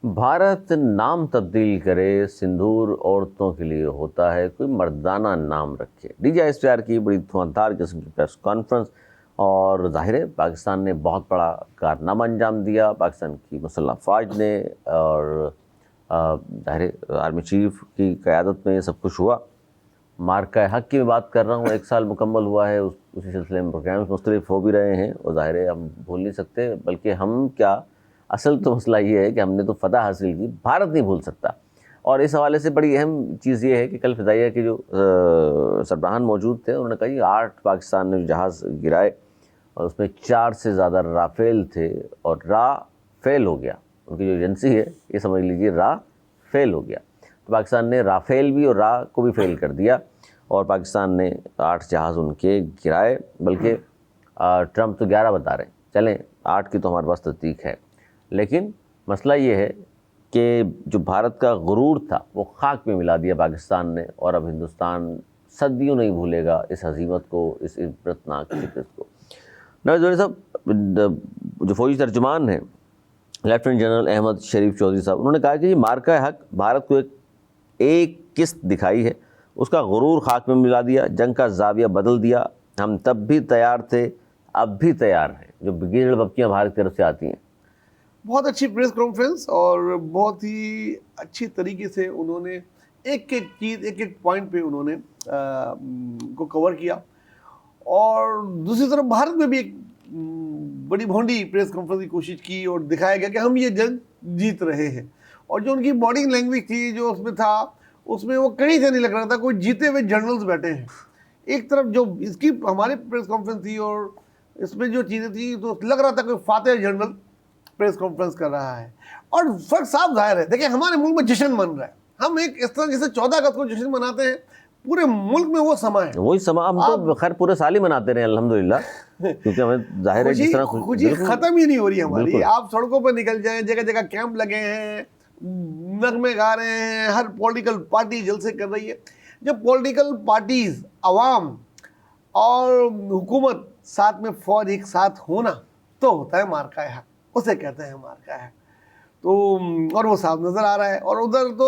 भारत नाम तब्दील करे, सिंदूर औरतों के लिए होता है, कोई मर्दाना नाम रखे। DJISPR की बड़ी धुआंधार किस्म की प्रेस कॉन्फ्रेंस, और ज़ाहिर है पाकिस्तान ने बहुत बड़ा कारनामा अंजाम दिया। पाकिस्तान की मुसल्लह फ़ौज ने, और ज़ाहिर है आर्मी चीफ की क़यादत में ये सब कुछ हुआ। मार्का हक की मैं बात कर रहा हूँ, 1 साल मुकम्मल हुआ है, उसी सिलसिले में प्रोग्राम्स मुख्तलिफ हो भी रहे हैं, और ज़ाहिर है हम भूल नहीं सकते। बल्कि हम क्या, असल तो मसला ये है कि हमने तो फ़तह हासिल की, भारत नहीं भूल सकता। और इस हवाले से बड़ी अहम चीज़ ये है कि कल फ़िज़ाइया के जो सरबराहान मौजूद थे, उन्होंने कहा कि 8 पाकिस्तान ने जहाज़ गिराए और उसमें 4 से ज़्यादा राफ़ेल थे, और फेल हो गया। उनकी जो एजेंसी है, ये समझ लीजिए फेल हो गया। तो पाकिस्तान ने राफ़ेल भी और को भी फेल कर दिया, और पाकिस्तान ने 8 जहाज़ उनके गिराए। बल्कि ट्रंप तो 11 बता रहे हैं, चलें 8 की तो हमारे पास तस्दीक है। लेकिन मसला ये है कि जो भारत का गुरूर था वो खाक में मिला दिया पाकिस्तान ने, और अब हिंदुस्तान सदियों नहीं भूलेगा इस हज़ीमत को, इस इबरतनाक शिकस्त को। नवाज़ साहब, जो फौजी तर्जुमान हैं लेफ्टिनेंट जनरल अहमद शरीफ चौधरी साहब, उन्होंने कहा कि ये मार्का हक भारत को एक किस्त दिखाई है, उसका गुरूर खाक में मिला दिया, जंग का जाविया बदल दिया। हम तब भी तैयार थे, अब भी तैयार हैं। जो बिगड़ बपकियाँ भारत की तरफ से आती हैं। बहुत अच्छी प्रेस कॉन्फ्रेंस, और बहुत ही अच्छी तरीके से उन्होंने एक एक चीज़, एक एक पॉइंट पे उन्होंने को कवर किया। और दूसरी तरफ भारत में भी एक बड़ी भोंडी प्रेस कॉन्फ्रेंस की कोशिश की, और दिखाया गया कि हम ये जंग जीत रहे हैं। और जो उनकी बॉडी लैंग्वेज थी, जो उसमें था, उसमें वो कहीं से नहीं लग रहा था कोई जीते हुए जनरल्स बैठे हैं। एक तरफ जो इसकी हमारी प्रेस कॉन्फ्रेंस थी और इसमें जो चीज़ें थी, तो लग रहा था कोई फातेह जनरल प्रेस कॉन्फ्रेंस कर रहा है। और फर्क साफ जाहिर है। देखिए, हमारे मुल्क में जश्न मन रहा है। हम एक इस तरह जैसे 14 अगस्त को जश्न मनाते हैं, पूरे मुल्क में वो समा है, वही समा। हम तो खैर पूरे साल ही मनाते रहे अल्हम्दुलिल्लाह, क्योंकि हमें जाहिर है जिस तरह खुशी खत्म ही नहीं हो रही हमारी। आप सड़कों पर निकल जाएं, जगह जगह कैंप लगे हैं, नगमे गा रहे हैं, हर पॉलिटिकल पार्टी जलसे कर रही है। जब पॉलिटिकल पार्टीज, अवाम और हुकूमत साथ में, फौज एक साथ होना, तो होता है मार्का हक, उसे कहते हैं मार्का हक। तो और वो साफ नजर आ रहा है। और उधर तो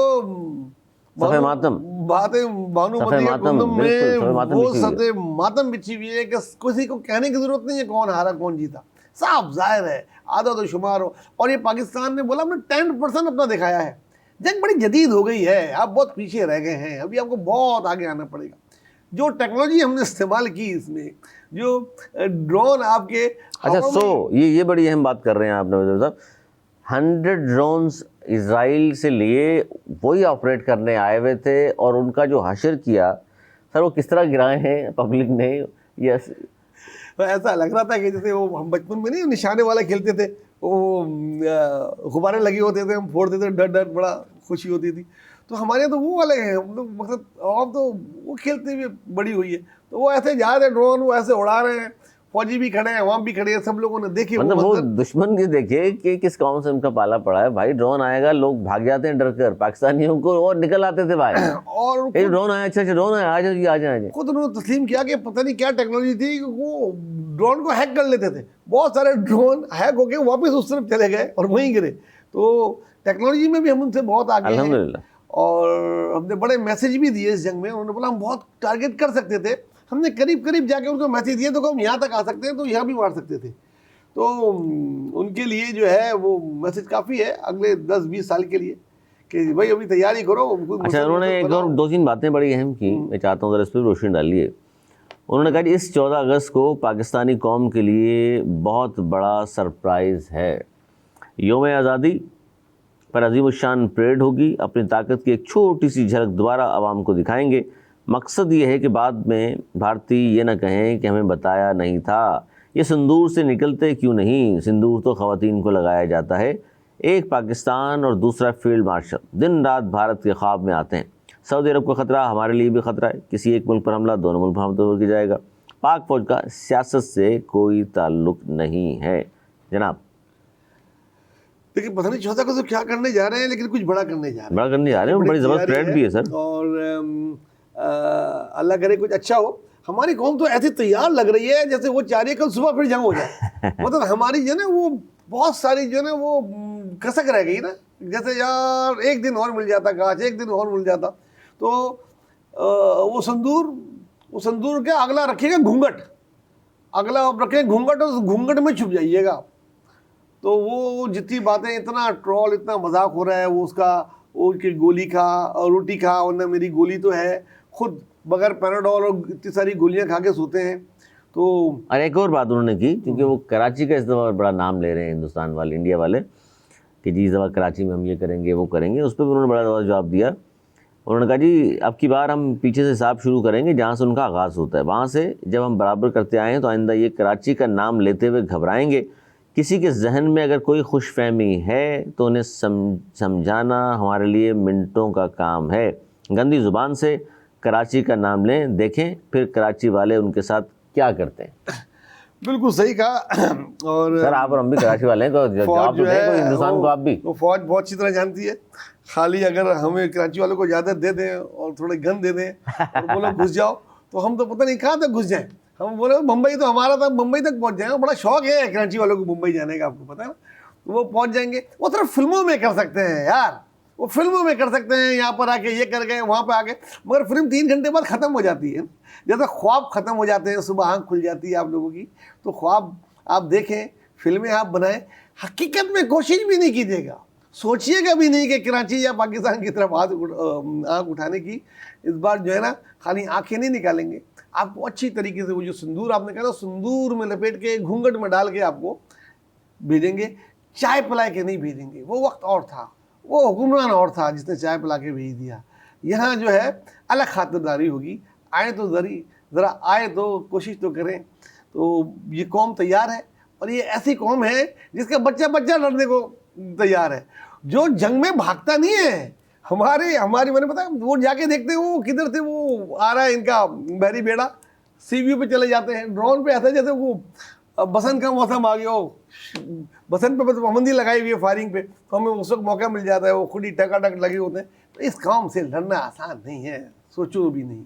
मातम बातें भानुमती में वो सते मातम बिछी हुई है कि किसी को कहने की जरूरत नहीं है कौन हारा कौन जीता, साफ जाहिर है, आधा तो शुमार हो। और ये पाकिस्तान ने बोला हमने 10% अपना दिखाया है। जंग बड़ी जदीद हो गई है, आप बहुत पीछे रह गए हैं, अभी आपको बहुत आगे आना पड़ेगा। जो टेक्नोलॉजी हमने इस्तेमाल की इसमें, जो ड्रोन आपके, अच्छा ये बड़ी अहम बात कर रहे हैं आप नवाज़ साहब। 100 ड्रोन्स इजराइल से लिए, वही ऑपरेट करने आए हुए थे, और उनका जो हशर किया सर, वो किस तरह गिराए हैं पब्लिक ने। यस, तो ऐसा लग रहा था कि जैसे वो हम बचपन में नहीं निशाने वाला खेलते थे, वो गुब्बारे लगे होते थे, हम फोड़ते थे, डर डर बड़ा खुशी होती थी। तो हमारे यहाँ तो वो वाले हैं, हम लोग मतलब अब तो वो खेलते हुए बड़ी हुई है। तो वो ऐसे जा रहे ड्रोन, वो ऐसे उड़ा रहे हैं, फौजी भी खड़े हैं, अवाम भी खड़े हैं, सब लोगों ने देखे। मतलब वो दुश्मन के देखे कि किस कौम से उनका पाला पड़ा है। भाई ड्रोन आएगा, लोग भाग जाते हैं डर कर, पाकिस्तानियों को, और निकल आते थे भाई। और ड्रोन आया, अच्छा ड्रोन आया, आ जाए। खुद उन्होंने तस्लीम किया कि पता नहीं क्या टेक्नोलॉजी थी, वो ड्रोन को हैक कर लेते थे। बहुत सारे ड्रोन हैक होके वापस उस तरफ चले गए और वहीं गिरे। तो टेक्नोलॉजी में भी हम उनसे बहुत आगे हैं, अल्हम्दुलिल्लाह। और हमने बड़े मैसेज भी दिए इस जंग में। उन्होंने बोला हम बहुत टारगेट कर सकते थे, हमने करीब करीब जाके उनको मैसेज दिए, तो हम यहाँ तक आ सकते हैं, तो यहाँ भी मार सकते थे। तो उनके लिए जो है वो मैसेज काफ़ी है अगले 10-20 साल के लिए, कि भाई अभी तैयारी करो। अच्छा, उन्होंने एक और 2-3 बातें बड़ी अहम की, मैं चाहता हूँ ज़रा इस पर रोशनी डालिए। उन्होंने कहा कि इस 14 अगस्त को पाकिस्तानी कौम के लिए बहुत बड़ा सरप्राइज़ है। यौम आज़ादी पर अज़ीमुश्शान परेड होगी, अपनी ताकत की एक छोटी सी झलक दोबारा आवाम को दिखाएंगे। मकसद ये है कि बाद में भारतीय ये ना कहें कि हमें बताया नहीं था। ये सिंदूर से निकलते क्यों नहीं? सिंदूर तो ख़वातीन को लगाया जाता है। एक पाकिस्तान और दूसरा फील्ड मार्शल दिन रात भारत के ख्वाब में आते हैं। सऊदी अरब का ख़तरा हमारे लिए भी ख़तरा है। किसी एक मुल्क पर हमला, दोनों मुल्क पर हमला हो जाएगा। पाक फ़ौज का सियासत से कोई ताल्लुक़ नहीं है जनाब। देखिए, पता नहीं 14 को तो क्या करने जा रहे हैं, लेकिन कुछ बड़ा करने जा रहे हैं। बड़ी ज़बरदस्त परेड भी है सर, और अल्लाह करे कुछ अच्छा हो। हमारी कौम तो ऐसी तैयार लग रही है जैसे वो चाह रही है कल सुबह फिर जंग हो जाए। मतलब हमारी जो है ना, वो बहुत सारी जो है ना वो कसक रह गई ना, जैसे यार एक दिन और मिल जाता काश, एक दिन और मिल जाता। तो वो संदूर के अगला रखिएगा घूंघट, अगला आप रखें घूंघट, और उस घूंघट में छुप जाइएगा। तो वो जितनी बातें, इतना ट्रोल, इतना मजाक हो रहा है, वो उसका, वो उसकी गोली खा और रोटी खा, वरना मेरी गोली तो है, खुद बगैर पैराडोल और इतनी सारी गोलियां खा के सोते हैं। तो और एक और बात उन्होंने की, क्योंकि वो कराची का इस दफ़ा बड़ा नाम ले रहे हैं हिंदुस्तान वाले, इंडिया वाले, कि जी इस दफ़ा कराची में हम ये करेंगे वो करेंगे। उस पर भी उन्होंने बड़ा जवाब दिया। उन्होंने कहा जी अब की बार हम पीछे से हिसाब शुरू करेंगे जहाँ से उनका आगाज़ होता है, वहाँ से जब हम बराबर करते आए हैं तो आइंदा ये कराची का नाम लेते हुए घबराएंगे। किसी के जहन में अगर कोई खुशफहमी है तो उन्हें समझाना हमारे लिए मिनटों का काम है। गंदी ज़ुबान से कराची का नाम लें, देखें फिर कराची वाले उनके साथ क्या करते हैं। बिल्कुल सही कहा। और सर आप और हम भी कराची वाले हैं, तो जवाब तो दें हिंदुस्तान को आप भी। वो फौज बहुत अच्छी तरह जानती है, खाली अगर हमें कराची वालों को इजाज़त दे दें और थोड़े गन दे दें और बोलो घुस जाओ, तो हम तो पता नहीं कहाँ तक घुस जाएं। हम बोले मुंबई तो हमारा था, मुंबई तक पहुँच जाएंगे। बड़ा शौक है कराची वालों को मुंबई जाने का, आपको पता है ना। तो वो पहुँच जाएंगे। वो सिर्फ फिल्मों में कर सकते हैं यार, वो फिल्मों में कर सकते हैं, यहाँ पर आके ये कर गए, वहाँ पर आके, मगर फिल्म 3 घंटे बाद ख़त्म हो जाती है। जैसे ख्वाब ख़त्म हो जाते हैं, सुबह आँख खुल जाती है आप लोगों की, तो ख्वाब आप देखें, फिल्में आप बनाएं, हकीकत में कोशिश भी नहीं कीजिएगा, सोचिएगा भी नहीं कि कराची या पाकिस्तान की तरफ आँख उठाने की। इस बार जो है ना, खाली आँखें नहीं निकालेंगे, आपको अच्छी तरीके से वो जो सिंदूर आपने कहा ना, सिंदूर में लपेट के घूंघट में डाल के आपको भेजेंगे, चाय पिला के नहीं भेजेंगे। वो वक्त और था, वो हुक्मरान और था जिसने चाय पिला के भेज दिया। यहाँ जो है अलग खातिरदारी होगी। आए तो ज़रा आए तो कोशिश तो करें। तो ये कौम तैयार है, और ये ऐसी कौम है जिसका बच्चा बच्चा लड़ने को तैयार है, जो जंग में भागता नहीं है। हमारी मैंने पता, वो जाके देखते हैं वो किधर से वो आ रहा है, इनका बहरी बेड़ा, सीव्यू पे चले जाते हैं, ड्रोन पे ऐसा जैसे वो बसंत का मौसम आ गया हो, बसंत पे पाबंदी लगाई हुई है फायरिंग पे, तो हमें उस वक्त मौका मिल जाता है, वो खुद ही टकाटक लगे होते हैं। तो इस काम से लड़ना आसान नहीं है, सोचो भी नहीं।